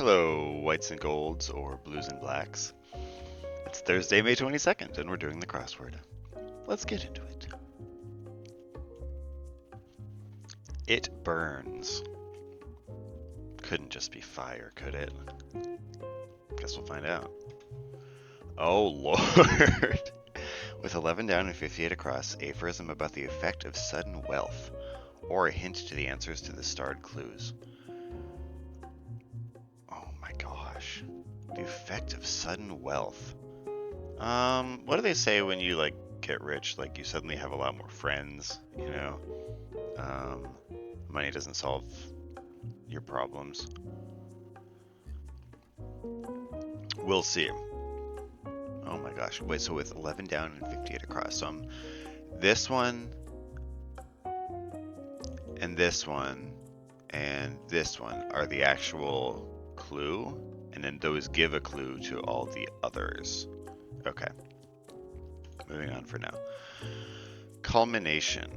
Hello, whites and golds, or blues and blacks. It's Thursday, May 22nd, and we're doing the crossword. Let's get into it. It burns. Couldn't just be fire, could it? Guess we'll find out. Oh, Lord. With 11 down and 58 across, aphorism about the effect of sudden wealth, or a hint to the answers to the starred clues. Oh my gosh. The effect of sudden wealth. What do they say when you, like, get rich? Like, you suddenly have a lot more friends, you know? Money doesn't solve your problems. We'll see. Oh my gosh. Wait, so with 11 down and 58 across. So this one, and this one, and this one are the actual clue, and then those give a clue to all the others. Okay. Moving on for now. Culmination.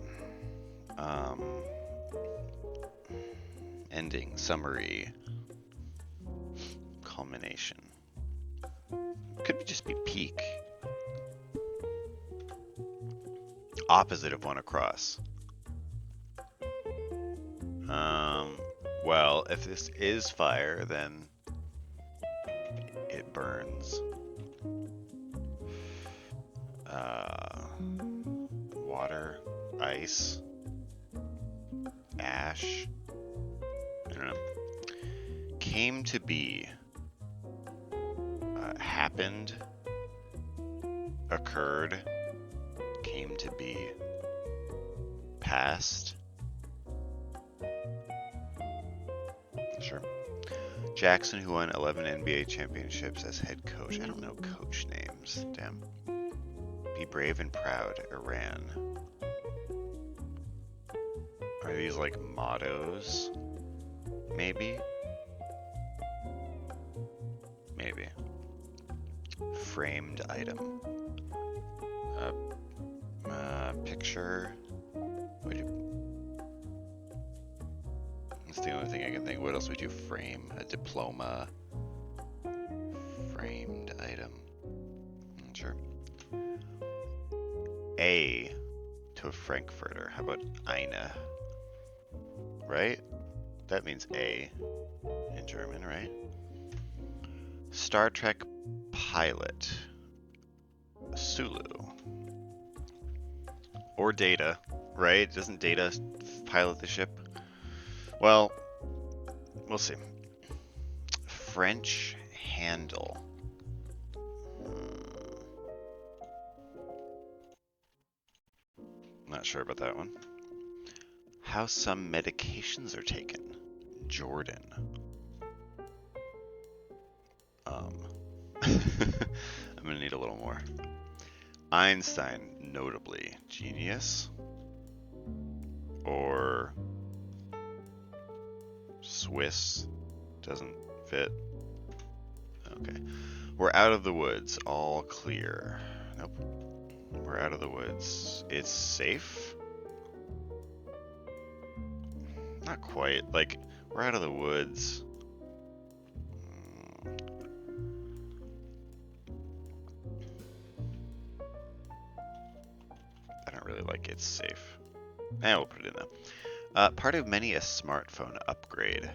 Ending, summary. Culmination. Could just be peak. Opposite of one across. Well, if this is fire, then it burns. Water, ice, ash. I don't know. Came to be. Happened. Occurred. Came to be. Past. Sure. Jackson, who won 11 NBA championships as head coach. I don't know coach names. Damn. Be brave and proud. Iran. Are these like mottos? Maybe? Maybe. Framed item. Picture. That's the only thing I can think. What else would you frame? A diploma. Framed item. Sure. A to a Frankfurter. How about eine? Right? That means A in German, right? Star Trek pilot. Sulu. Or Data, right? Doesn't Data pilot the ship? Well, we'll see. French handle. Not sure about that one. How some medications are taken. Jordan. I'm gonna need a little more. Einstein, notably genius. Or Swiss, doesn't fit. Okay. We're out of the woods, all clear. Nope. We're out of the woods. It's safe? Not quite. Like, we're out of the woods. I don't really like it's safe. We'll put it in there. Part of many a smartphone upgrade.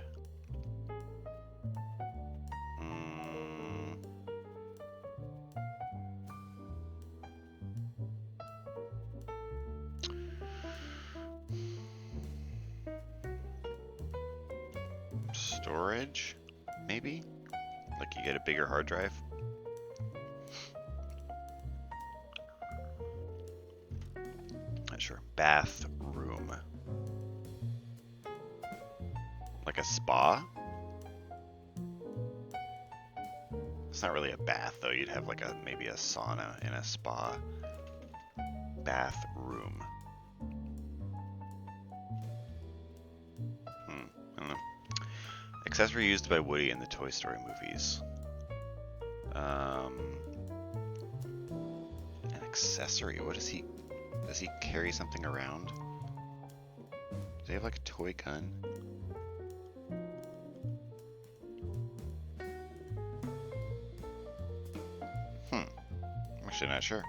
Storage, maybe? Like you get a bigger hard drive? Not sure. Bathroom. Like a spa? It's not really a bath though. You'd have like maybe a sauna in a spa. Bathroom. I don't know. Accessory used by Woody in the Toy Story movies. An accessory. What is he? Does he carry something around? Does he have like a toy gun? actually not sure.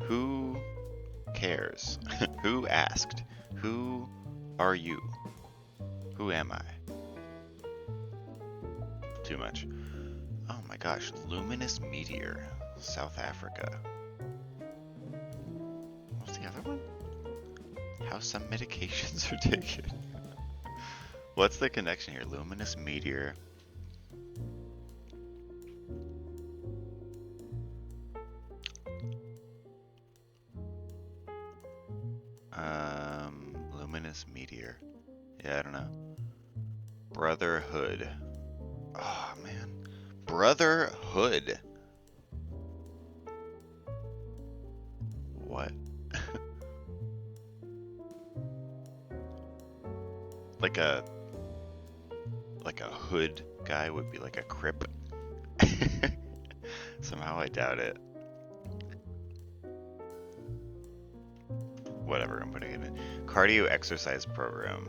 Who cares? Who asked? Who are you? Who am I? Too much. Oh my gosh, luminous meteor, South Africa. What's the other one? How some medications are taken. What's the connection here? Luminous meteor. Luminous meteor. Yeah, I don't know. Brotherhood. Oh man. Brotherhood. What? Like a hood guy would be like a crip. Somehow I doubt it. Whatever, I'm putting it in. Cardio exercise program.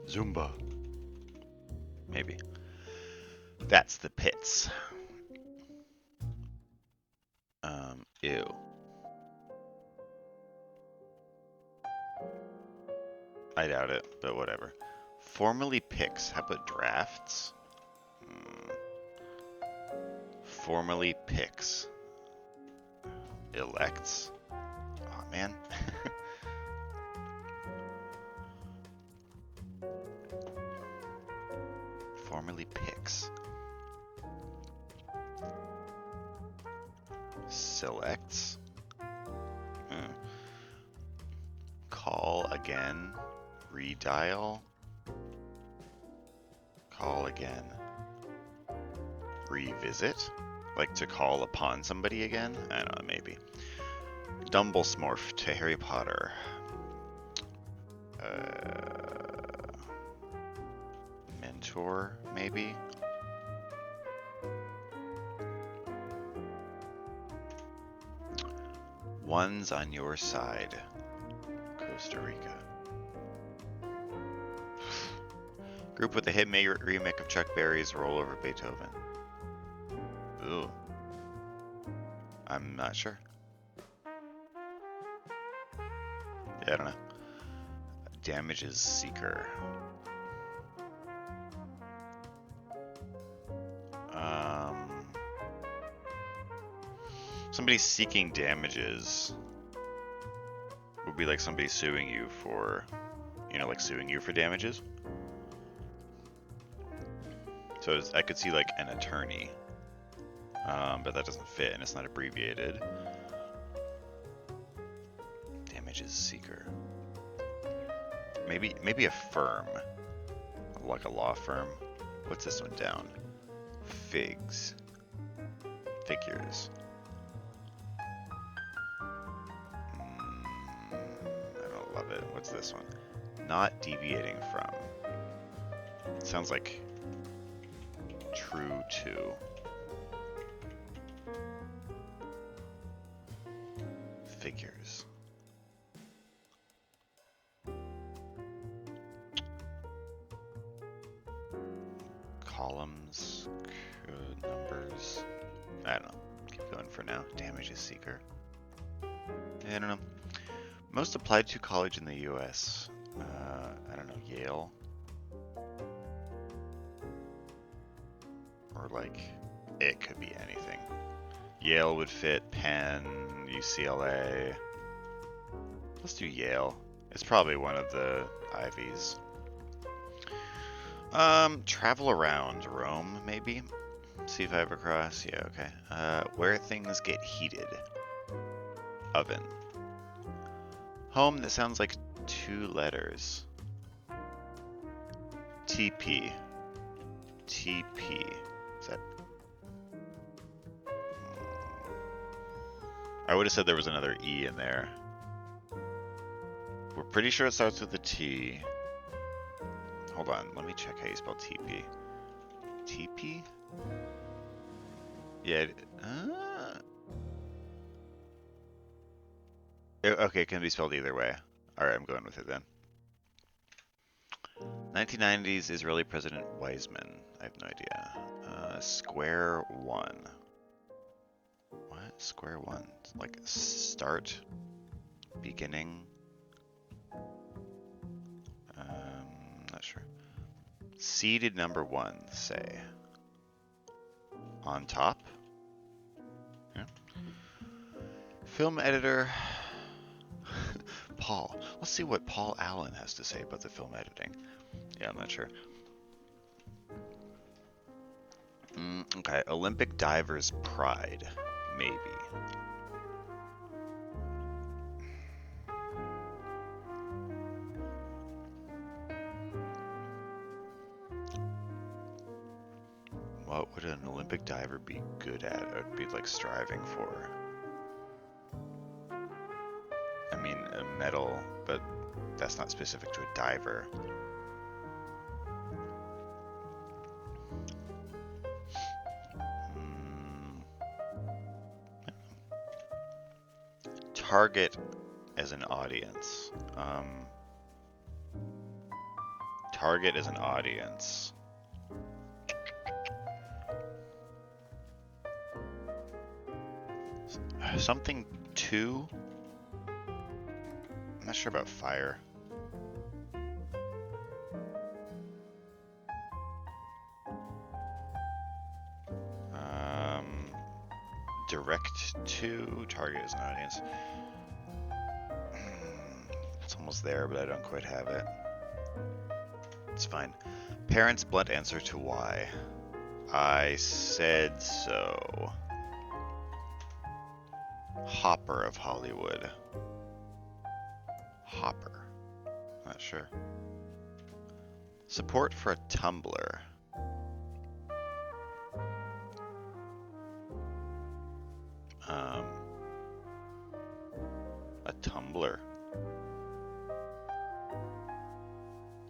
Zumba. Maybe. That's the pits. Ew. I doubt it, but whatever. Formally picks. How about drafts? Formally picks. Elects. Oh man. Formally picks. Selects. Call again. Redial. Call again. Revisit? Like to call upon somebody again? I don't know, maybe. Dumblesmorph to Harry Potter. Mentor, maybe? One's on your side. Costa Rica. Group with a hit remake of Chuck Berry's Roll Over Beethoven. Ooh. I'm not sure. Yeah, I don't know. Damages Seeker. Somebody seeking damages would be like somebody suing you for, like suing you for damages. So I could see like an attorney, but that doesn't fit and it's not abbreviated. Damages Seeker. Maybe a firm, like a law firm. What's this one down? Figures. I don't love it. What's this one? Not deviating from. Sounds like true to. Figures. Columns, numbers. I don't know. Keep going for now. Damages Seeker. I don't know. Most applied to college in the U.S. I don't know. Yale. Or like, it could be anything. Yale would fit. Penn, UCLA. Let's do Yale. It's probably one of the Ivies. Travel around Rome, maybe? See if I ever cross. Yeah, okay. Where things get heated. Oven. Home that sounds like 2 letters. TP. TP. Is that... I would have said there was another E in there. We're pretty sure it starts with a T. Hold on, let me check how you spell TP. TP? Yeah. Okay, it can be spelled either way. Alright, I'm going with it then. 1990s Israeli President Weizmann. I have no idea. Square one. What? Square one? Like start? Beginning? Not sure. Seeded number one, say. On top? Yeah. Film editor. Paul. Let's see what Paul Allen has to say about the film editing. Yeah, I'm not sure. Okay, Olympic diver's pride. Maybe. What would an Olympic diver be good at? Or be like striving for? I mean, a medal, but that's not specific to a diver. Target as an audience. Target as an audience. Something to? I'm not sure about fire. Direct to, target as an audience. It's almost there, but I don't quite have it. It's fine. Parents' blunt answer to why. I said so. Hopper of Hollywood. Hopper. Not sure. Support for a Tumblr. A tumbler.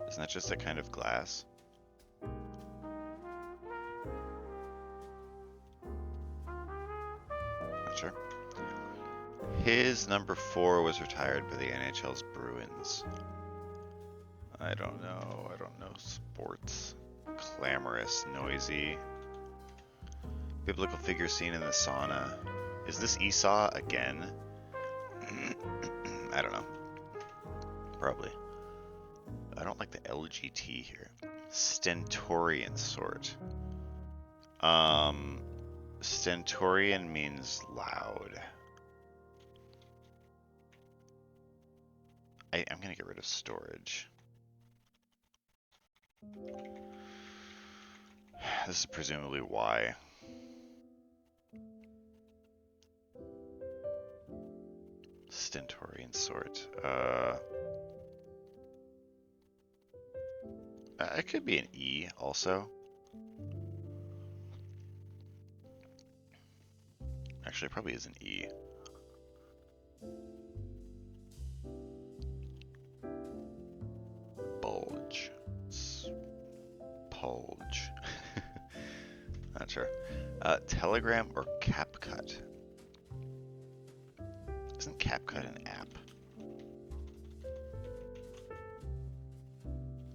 Isn't that just a kind of glass? Not sure. His number 4 was retired by the NHL's Bruins. I don't know. I don't know sports. Clamorous, noisy. Biblical figure seen in the sauna. Is this Esau again? I don't know. Probably. I don't like the LGT here. Stentorian sort. Stentorian means loud. I'm gonna get rid of storage. This is presumably why. Stentorian sort. It could be an E also. Actually, it probably is an E. Bulge. Pulge. Not sure. Telegram or CapCut? Isn't CapCut an app? I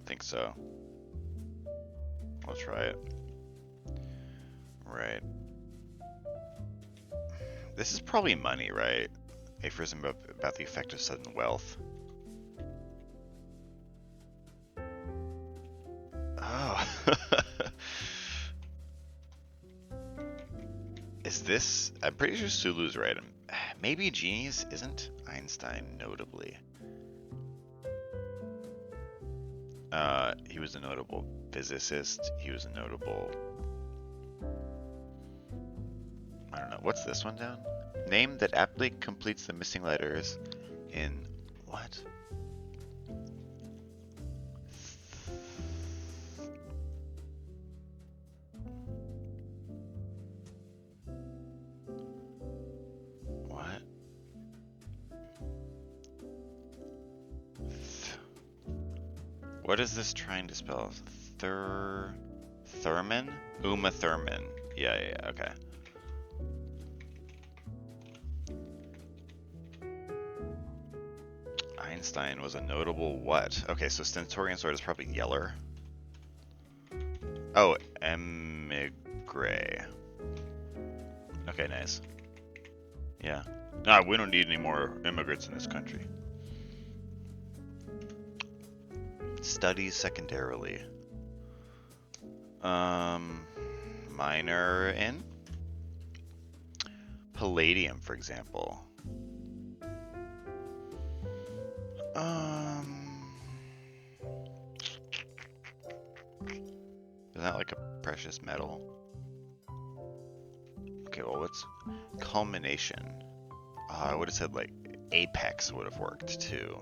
think so. I'll try it. Right. This is probably money, right? Aphorism about the effect of sudden wealth. Oh. Is this... I'm pretty sure Sulu's right. Maybe genius isn't Einstein, notably. He was a notable physicist. He was a notable... I don't know. What's this one down? Name that aptly completes the missing letters in... What? What? What is this trying to spell? Thurman? Uma Thurman. Yeah, okay. Einstein was a notable what? Okay, so stentorian sword is probably Yeller. Oh, emigre. Okay, nice. Yeah. Nah, we don't need any more immigrants in this country. Studies secondarily. Minor in? Palladium, for example. Isn't that like a precious metal? Okay, well, what's culmination? I would have said like apex would have worked too,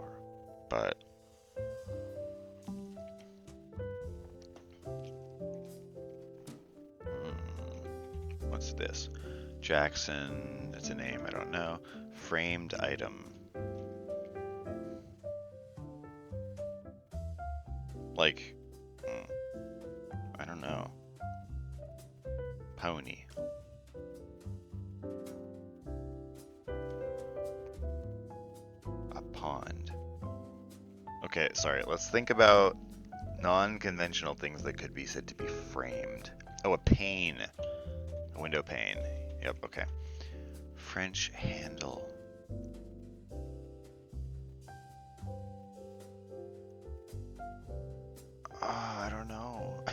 but what's this? Jackson, it's a name, I don't know. Framed item. Like, I don't know. Pony. A pond. Okay, sorry, let's think about non-conventional things that could be said to be framed. Oh, a pane. A window pane. Yep, okay. French handle. I don't know.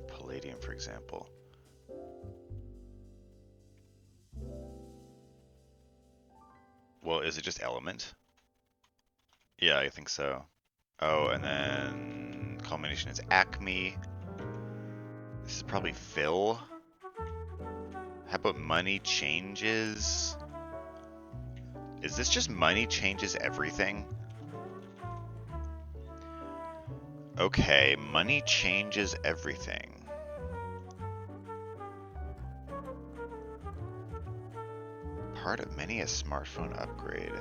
Palladium, for example. Well, is it just element? Yeah, I think so. Oh, and then culmination is acme. This is probably fill. How about money changes? Is this just money changes everything? Okay, money changes everything. Part of many a smartphone upgrade.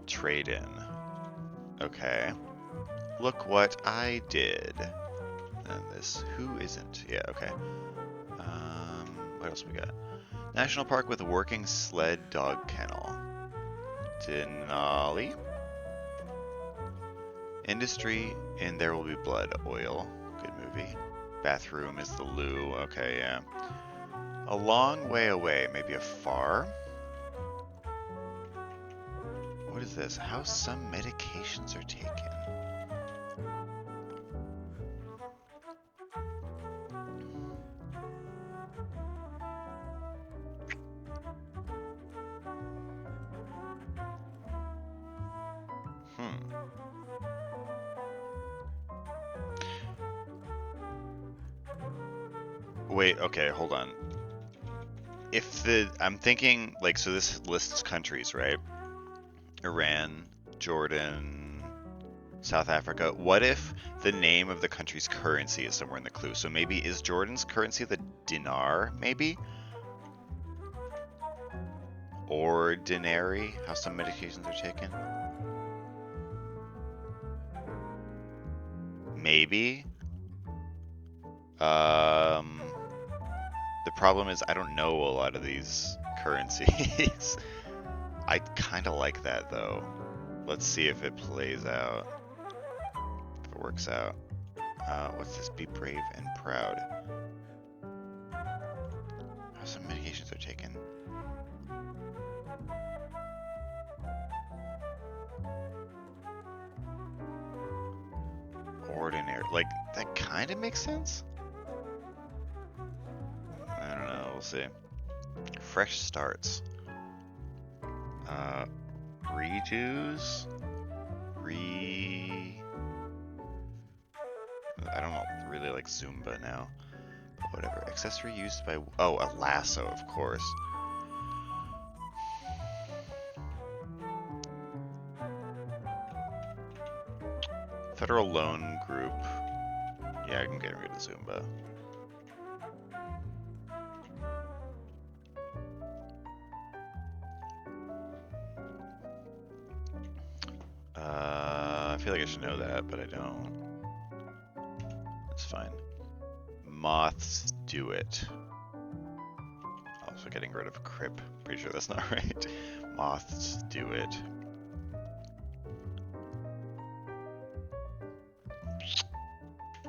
Trade in. Okay. Look what I did. And this, who isn't? Yeah, okay. What else we got? National Park with a working sled dog kennel. Denali. Industry in There Will Be Blood. Oil. Good movie. Bathroom is the loo. Okay, yeah. A long way away. Maybe a far. What is this? How some medications are taken. Wait, okay, hold on. I'm thinking, like, so this lists countries, right? Iran, Jordan, South Africa. What if the name of the country's currency is somewhere in the clue? So maybe, is Jordan's currency the dinar, maybe? Ordinary, how some medications are taken? Maybe. The problem is I don't know a lot of these currencies. I kind of like that though. Let's see if it plays out. If it works out. What's this? Be brave and proud. How some medications are taken. Ordinary. Like, that kind of makes sense? I don't know. We'll see. Fresh starts. Redos. I don't know, really like Zumba now. But whatever. Accessory used by... Oh, a lasso, of course. Federal Loan Group. Yeah, I can get rid of Zumba. like I should know that, but I don't. It's fine. Moths do it. Also getting rid of crip. Pretty sure that's not right. Moths do it.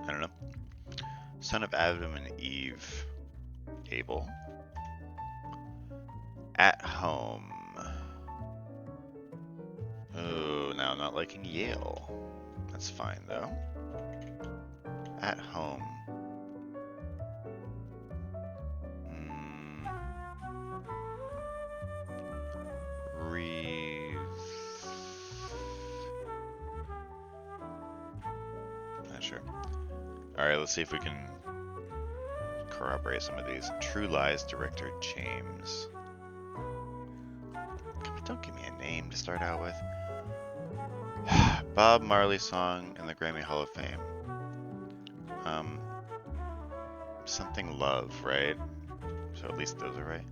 I don't know. Son of Adam and Eve. Abel. At home. Oh, now I'm not liking Yale. That's fine though. At home. Not sure. Alright, let's see if we can corroborate some of these. True Lies director James. Don't give me a name to start out with. Bob Marley song in the Grammy Hall of Fame. Something Love, right? So at least those are right.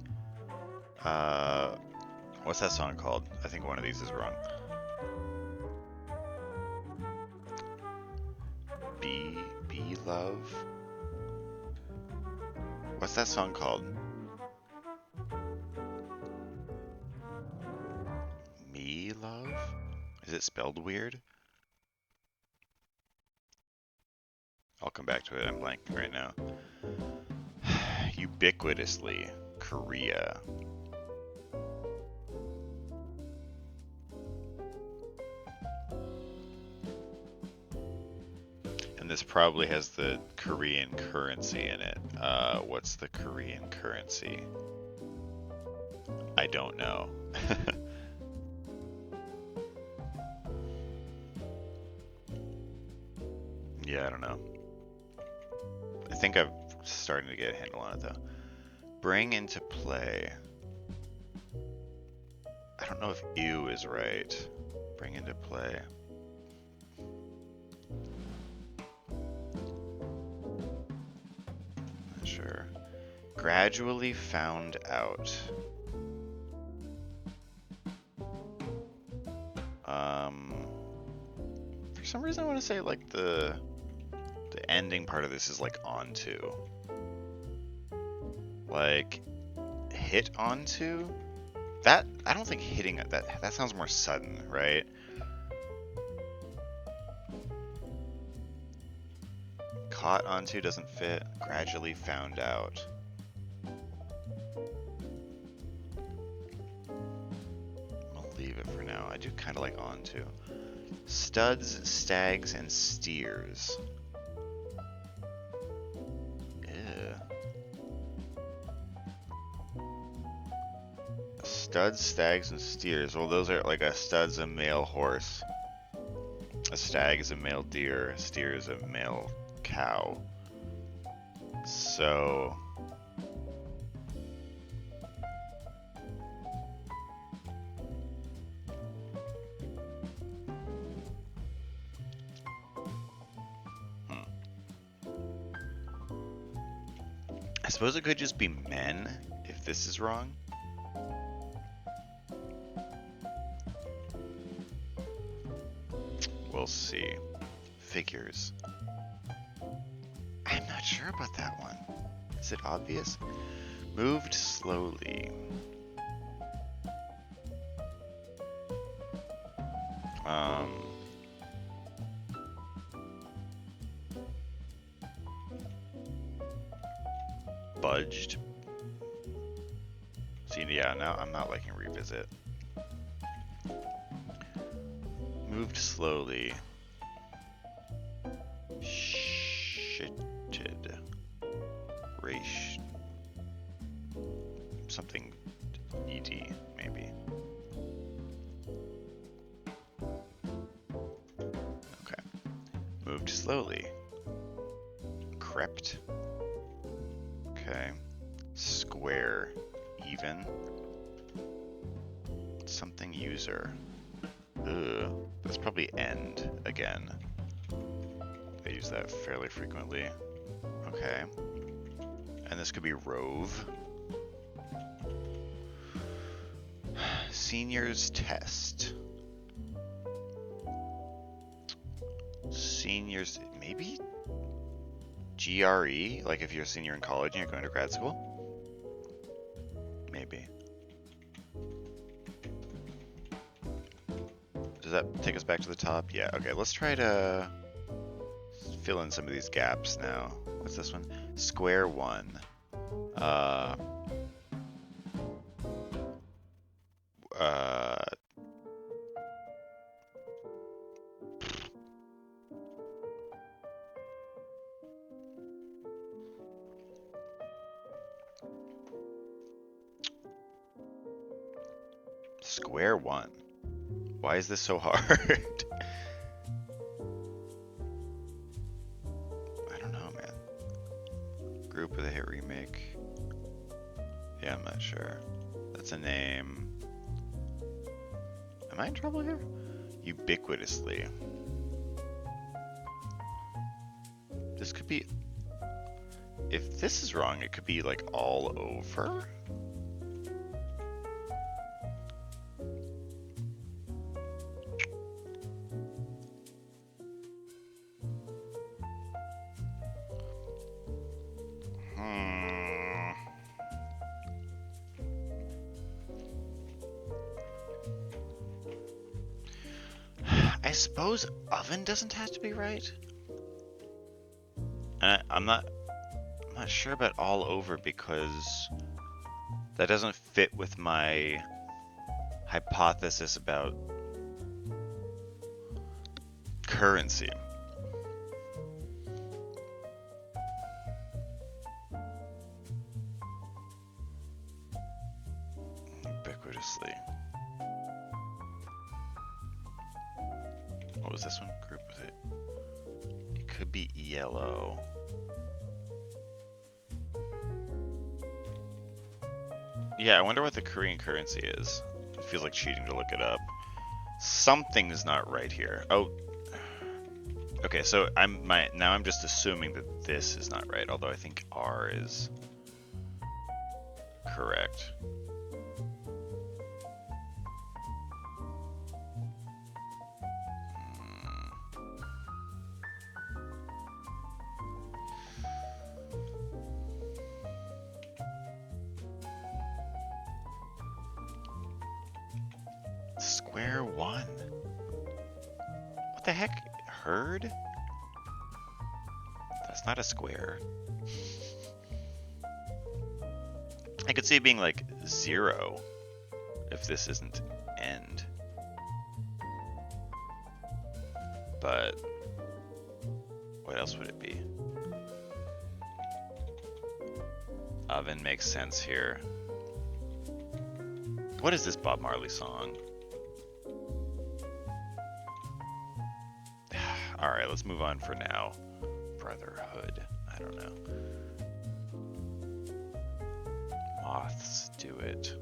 What's that song called? I think one of these is wrong. Be Love? What's that song called? Me Love? Is it spelled weird? I'll come back to it, I'm blanking right now. Ubiquitously, Korea. And this probably has the Korean currency in it. What's the Korean currency? I don't know. Yeah, I don't know. I think I'm starting to get a handle on it though. Bring into play. I don't know if ew is right. Bring into play. Not sure. Gradually found out. For some reason I want to say like the ending part of this is like onto. Like hit onto? That I don't think hitting that sounds more sudden, right? Caught onto doesn't fit. Gradually found out. I'll leave it for now. I do kind of like onto. Studs, stags, and steers. Studs, stags, and steers. Well, those are like a stud's a male horse. A stag is a male deer. A steer is a male cow. So... I suppose it could just be men if this is wrong. We'll see. Figures. I'm not sure about that one. Is it obvious? Moved slowly. Budged. See, yeah, now I'm not liking revisit. Moved slowly. Shitted. Race. Something ED, maybe. Okay. Moved slowly. Crept. Okay. Square. Even. Something user. Ugh. That's probably end again. I use that fairly frequently. Okay. And this could be rove. Senior's test. Seniors, maybe GRE? Like if you're a senior in college and you're going to grad school? Maybe. Does that take us back to the top? Yeah, okay, let's try to fill in some of these gaps now. What's this one? Square one. Uh, Square one. Why is this so hard? I don't know, man. Group with a hit remake. Yeah, I'm not sure. That's a name. Am I in trouble here? Ubiquitously. This could be... If this is wrong, it could be like all over? I suppose oven doesn't have to be right. I'm not sure about all over because that doesn't fit with my hypothesis about currency. Ubiquitously. What was this one? Group with it. It could be yellow. Yeah, I wonder what the Korean currency is. It feels like cheating to look it up. Something's not right here. Oh. Okay, so now I'm just assuming that this is not right, although I think R is correct. Square one. What the heck? Herd? That's not a square. I could see it being like 0 if this isn't end. But what else would it be? Oven makes sense here. What is this Bob Marley song? Alright, let's move on for now. Brotherhood. I don't know. Moths do it.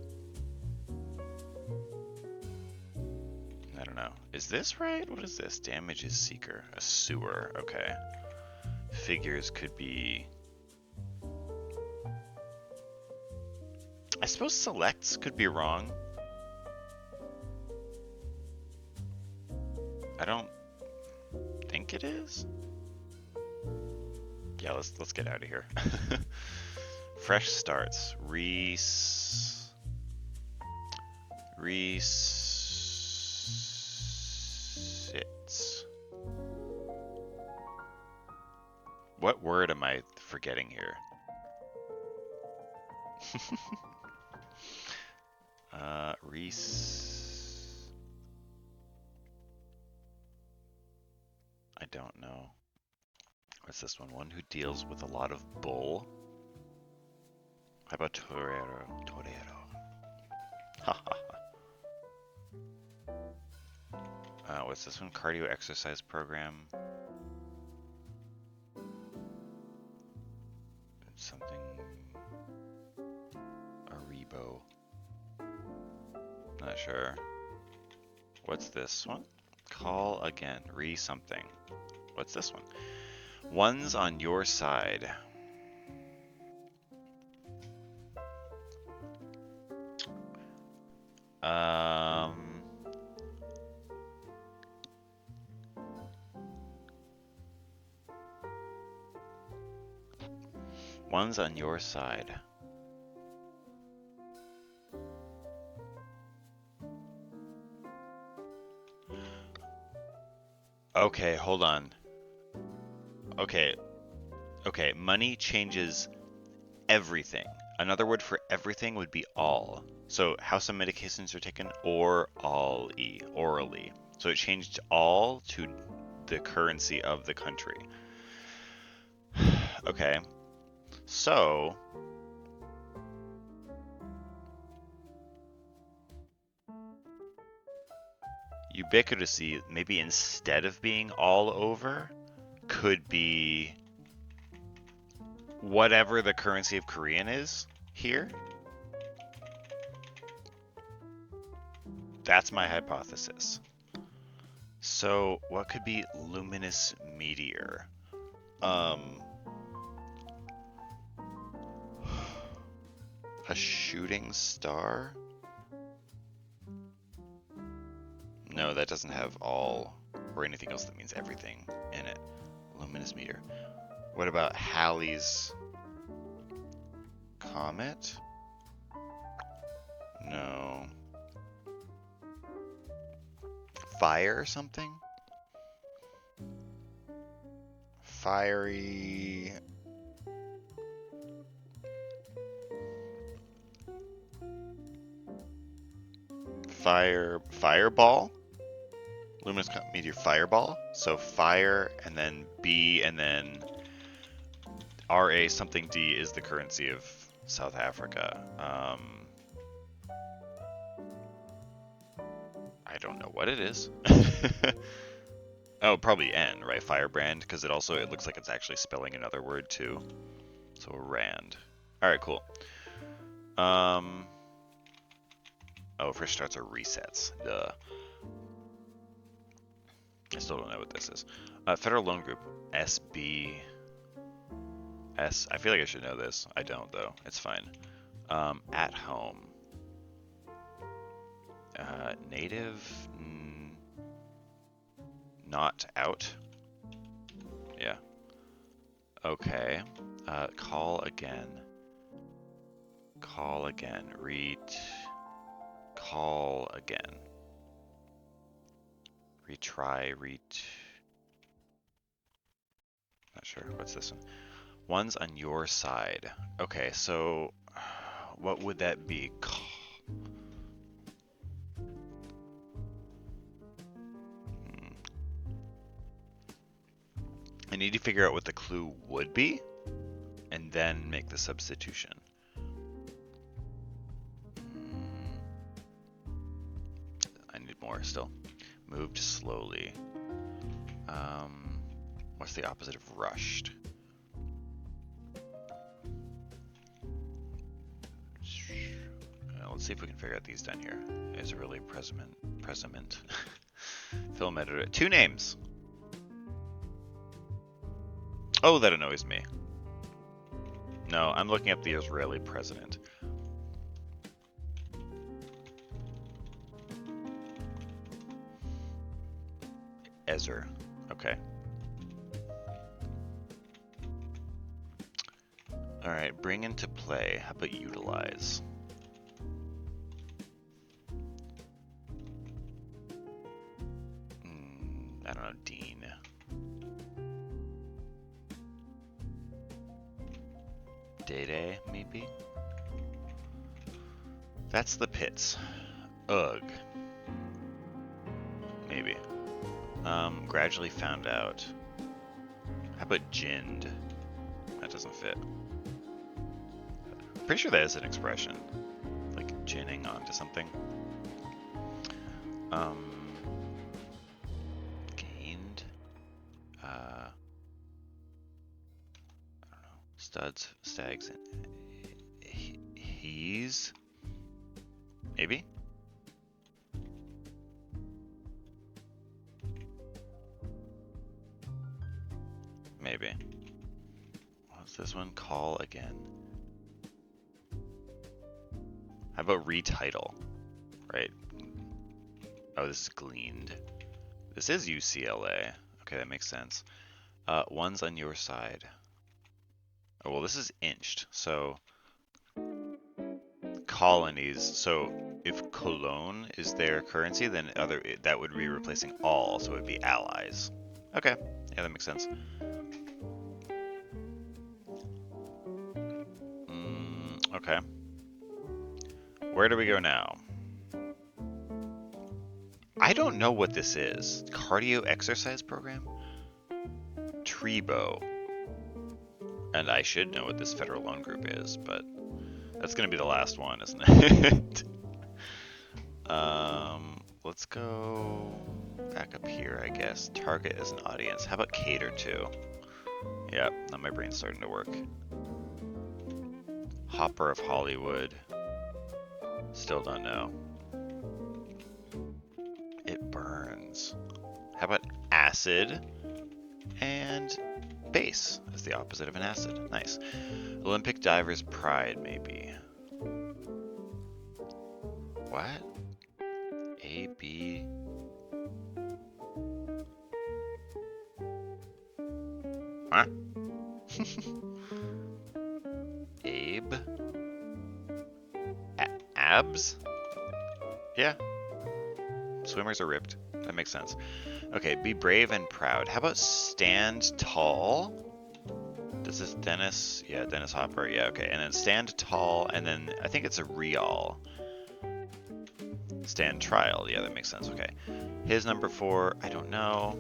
I don't know. Is this right? What is this? Damage is seeker. A sewer. Okay. Figures could be... I suppose selects could be wrong. I don't think it is. Yeah, let's get out of here. Fresh starts. Resits. What word am I forgetting here? I don't know. What's this one? One who deals with a lot of bull. How about torero? Torero. What's this one? Cardio exercise program. It's something. Aribo. Not sure. What's this one? Call again. Something. What's this one? One's on your side. One's on your side. Okay, hold on. Okay, money changes everything. Another word for everything would be all. So how some medications are taken, orally. So it changed all to the currency of the country. Okay, so ubiquitously, maybe instead of being all over, could be whatever the currency of Korean is here. That's my hypothesis. So what could be luminous meteor? A shooting star? No, that doesn't have all or anything else that means everything in it. Luminous meteor. What about Halley's comet? No. Fire or something? Fiery... Fireball? Luminous meteor fireball? So fire and then B and then RA something D is the currency of South Africa. I don't know what it is. Oh, probably N, right? Firebrand, because it looks like it's actually spelling another word too. So rand. All right, cool. Oh, fresh starts are resets. Duh. I still don't know what this is. Federal Loan Group, SB. I feel like I should know this. I don't though. It's fine. At home. Native. Not out. Yeah. Okay. Call again. Call again. Call again. Retry. Not sure. What's this one? One's on your side. Okay, so what would that be? I need to figure out what the clue would be and then make the substitution. I need more still. Moved slowly. What's the opposite of rushed? Let's see if we can figure out these down here. It's really present. Film editor. 2 names. Oh, that annoys me. No, I'm looking up the Israeli president. Ezer. Okay. All right, bring into play. How about utilize? I don't know, Dean. Day-Day, maybe? That's the pits. Ugh. Maybe. Gradually found out. How about ginned? That doesn't fit. Pretty sure that is an expression. Like ginning onto something. Gained. I don't know. Studs, stags, and he's. Maybe? Maybe. What's this one? Call again. How about retitle? Right. Oh, this is gleaned. This is UCLA. Okay, that makes sense. One's on your side. Oh, well, this is inched, so colonies. So if Cologne is their currency, then that would be replacing all, so it would be allies. Okay, yeah, that makes sense. Okay. Where do we go now? I don't know what this is. Cardio exercise program? Trebo. And I should know what this federal loan group is, but that's going to be the last one, isn't it? Let's go back up here, I guess. Target as an audience. How about cater to? Yep, now my brain's starting to work. Hopper of Hollywood. Still don't know. It burns. How about acid and base as the opposite of an acid? Nice. Olympic Divers Pride, maybe. What? A, B. Huh? Abe? Abs? Yeah. Swimmers are ripped. That makes sense. Okay, be brave and proud. How about stand tall? Does this Dennis? Yeah, Dennis Hopper. Yeah, okay. And then stand tall, and then I think it's a real. Stand trial. Yeah, that makes sense. Okay. His number 4, I don't know.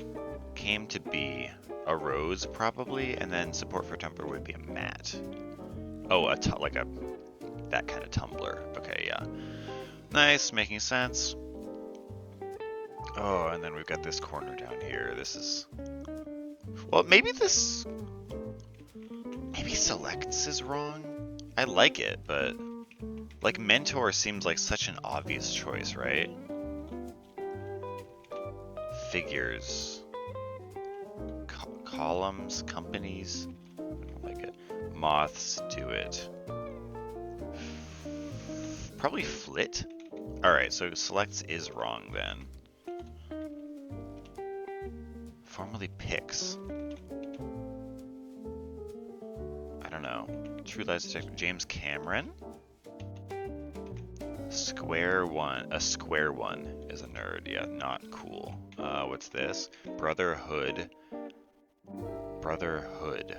Came to be a rose, probably, and then support for Tumblr would be a mat. Oh, like a that kind of tumbler. Okay, yeah. Nice, making sense. Oh, and then we've got this corner down here. This is... Well, maybe selects is wrong? I like it, but... Like, mentor seems like such an obvious choice, right? Figures. Columns, companies. I don't like it. Moths do it. Probably flit? Alright, so selects is wrong then. Formerly picks. I don't know. True Lies Detective James Cameron? Square one. A square one is a nerd. Yeah, not cool. What's this? Brotherhood. Brotherhood.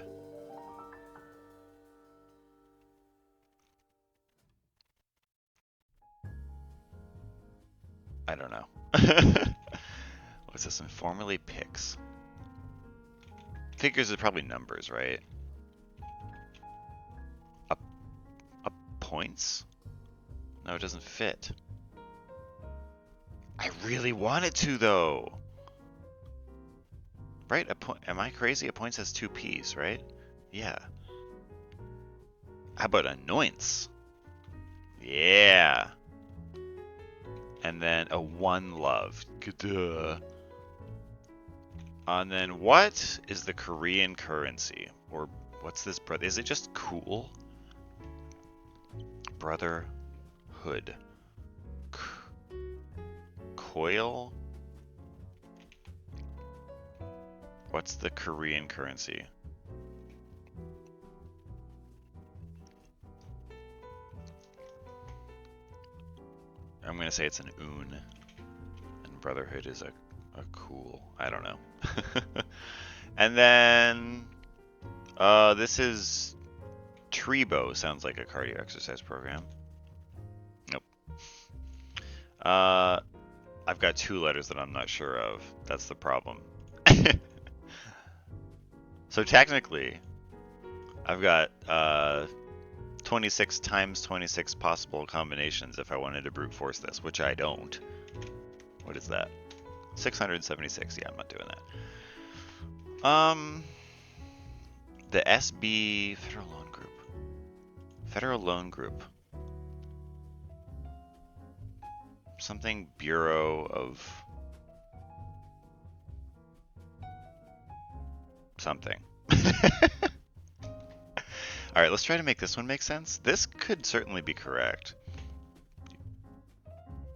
I don't know. What's this? Informally picks. Figures are probably numbers, right? A points? No, it doesn't fit. I really want it to, though. Right? Am I crazy? A points has 2 P's, right? Yeah. How about anoints? Yeah. And then a one love. Duh. And then what is the Korean currency? Or what's this, brother? Is it just cool? Brotherhood. Coil? What's the Korean currency? I'm gonna say it's an un. And brotherhood is a cool. I don't know. And then this is Trebo. Sounds like a cardio exercise program. Nope. I've got 2 letters that I'm not sure of. That's the problem. So technically, I've got 26 times 26 possible combinations if I wanted to brute force this, which I don't. What is that? 676. Yeah, I'm not doing that. The SB Federal Loan Group. Federal Loan Group. Something Bureau of something. All right, let's try to make this one make sense. This could certainly be correct.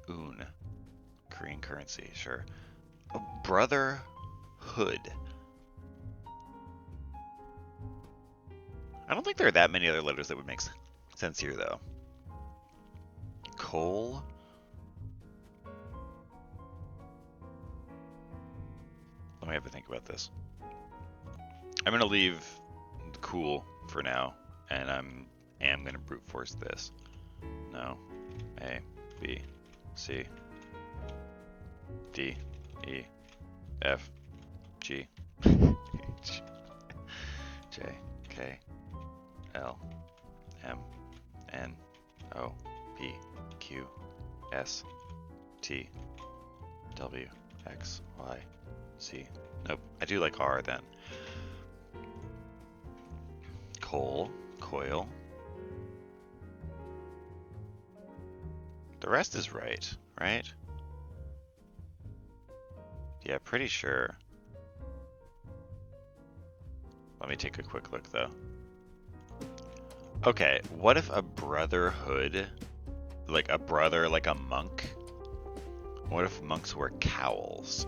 Un. Korean currency, sure. Oh, brotherhood. I don't think there are that many other letters that would make sense here, though. Coal. Let me have to think about this. I'm gonna leave the cool for now, and am gonna brute force this. No. A, B, C, D, E, F, G, H, J, K, L, M, N, O, P, Q, S, T, W, X, Y, C. Nope, I do like R then. Coal, coil. The rest is right, right? Yeah, pretty sure. Let me take a quick look though. Okay, what if a brotherhood, like a brother, like a monk? What if monks wear cowls?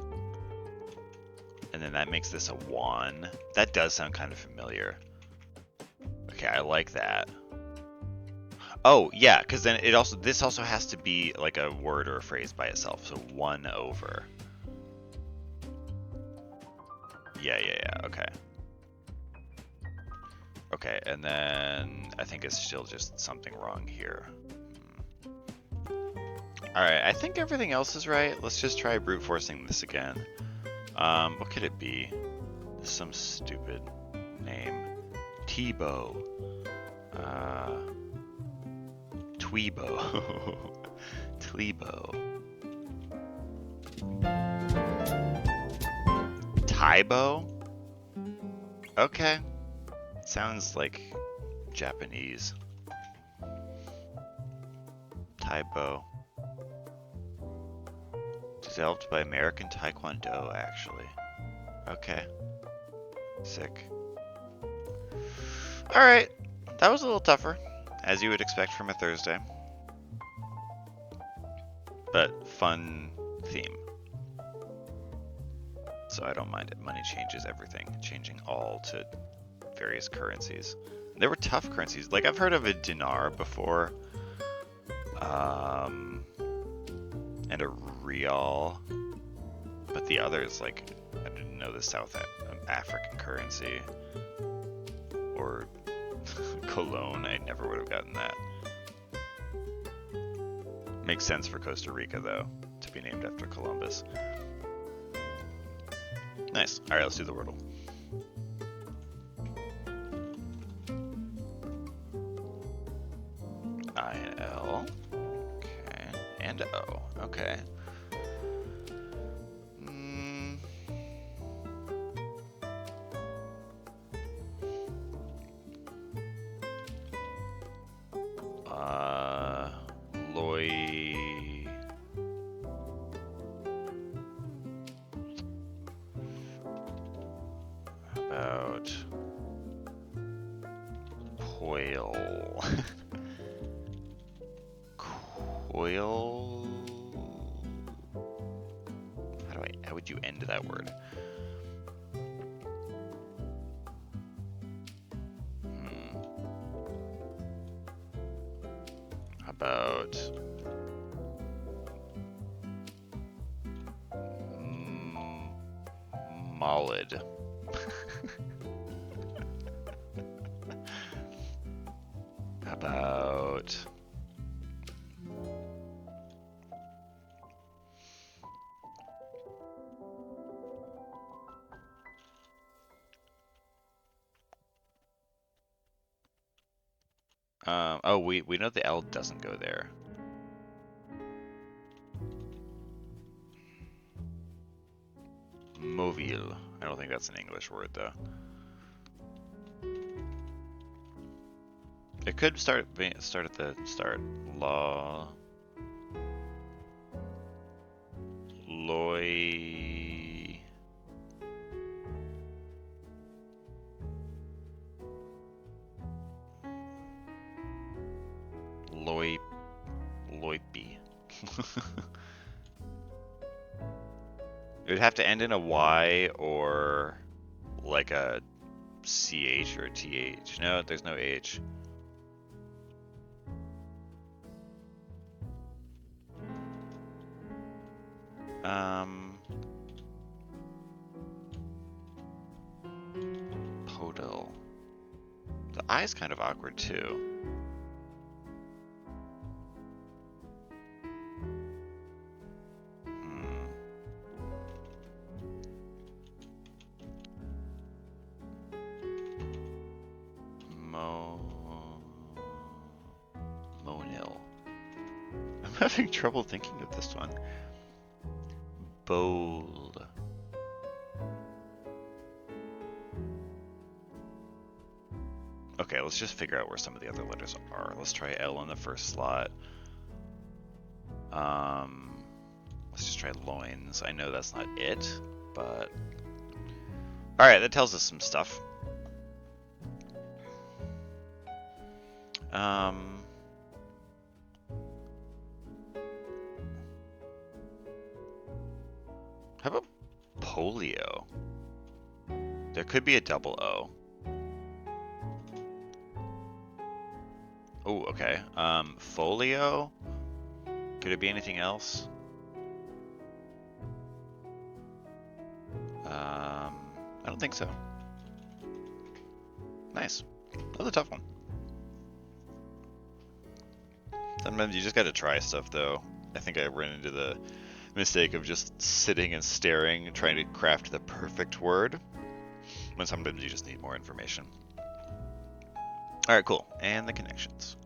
And then that makes this a wan. That does sound kind of familiar. Okay, I like that. Oh, yeah, because then this also has to be like a word or a phrase by itself. So 1 over. Yeah, okay. Okay, and then I think it's still just something wrong here. Alright, I think everything else is right. Let's just try brute forcing this again. What could it be? Some stupid name. Tebow. Tweebo. Tlebo. Tybo? Okay. Sounds like Japanese. Tybo. Developed by American Taekwondo, actually. Okay. Sick. Alright. That was a little tougher, as you would expect from a Thursday. But fun theme. So I don't mind it. Money changes everything. Changing all to various currencies. There were tough currencies. Like, I've heard of a dinar before. And a real. But the others, like, I didn't know the South African currency. Or Cologne. I never would have gotten that. Makes sense for Costa Rica, though, to be named after Columbus. Nice. Alright, let's do the Wordle. I and L. Okay. And O. Okay. Coil. How would you end that word? How about Molid? How about oh, we know the L doesn't go there. Mobile. I don't think that's an English word though. It could start at the start. Law. Loy. Loipy. It would have to end in a Y or like a CH or TH. No, there's no H. Podil. The I is kind of awkward too. Monil. I'm having trouble thinking of this one. Bowl. Okay, let's just figure out where some of the other letters are. Let's try L in the first slot. Let's just try loins. I know that's not it, but... Alright, that tells us some stuff. How about polio? There could be a double O. Oh, okay. Folio? Could it be anything else? I don't think so. Nice. That was a tough one. Sometimes you just gotta try stuff, though. I think I ran into the mistake of just sitting and staring, trying to craft the perfect word, when sometimes you just need more information. Alright, cool. And the connections.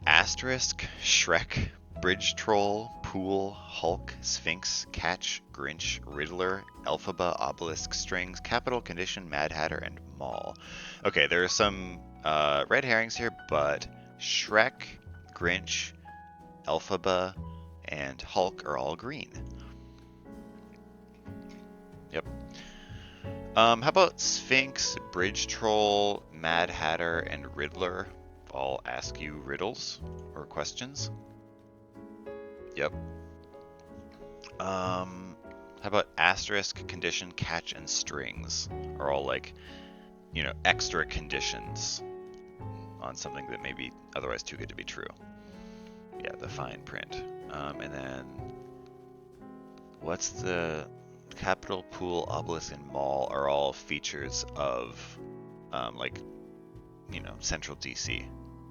Asterisk, Shrek, Bridge Troll, Pool, Hulk, Sphinx, Catch, Grinch, Riddler, Elphaba, Obelisk, Strings, Capital, Condition, Mad Hatter, and Mall. Okay, there are some red herrings here, but Shrek, Grinch, Elphaba, and Hulk are all green. Yep. How about Sphinx, Bridge Troll, Mad Hatter, and Riddler all ask you riddles or questions? Yep. How about Asterisk, Condition, Catch, and Strings are all like, you know, extra conditions on something that may be otherwise too good to be true. Yeah, the fine print. And then what's the Capital, Pool, Obelisk, and Mall are all features of like, you know, central DC,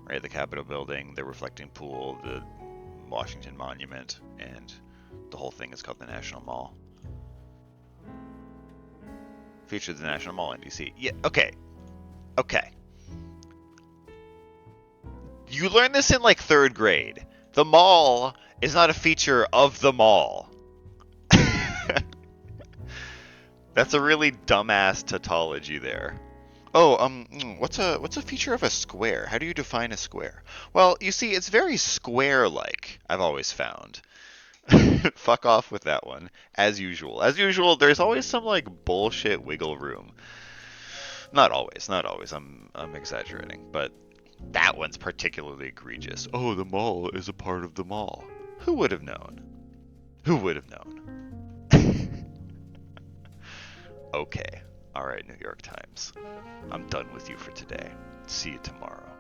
right? The Capitol building, the reflecting pool, the Washington Monument, and the whole thing is called the National Mall. Feature of the National Mall in DC. Yeah, okay. Okay. You learned this in like 3rd grade. The mall is not a feature of the mall. That's a really dumbass tautology there. Oh, what's a feature of a square? How do you define a square? Well, you see, it's very square-like, I've always found. Fuck off with that one. As usual. As usual, there's always some, like, bullshit wiggle room. Not always, not always. I'm exaggerating, but that one's particularly egregious. Oh, the mall is a part of the mall. Who would have known? Who would have known? Okay. All right, New York Times. I'm done with you for today. See you tomorrow.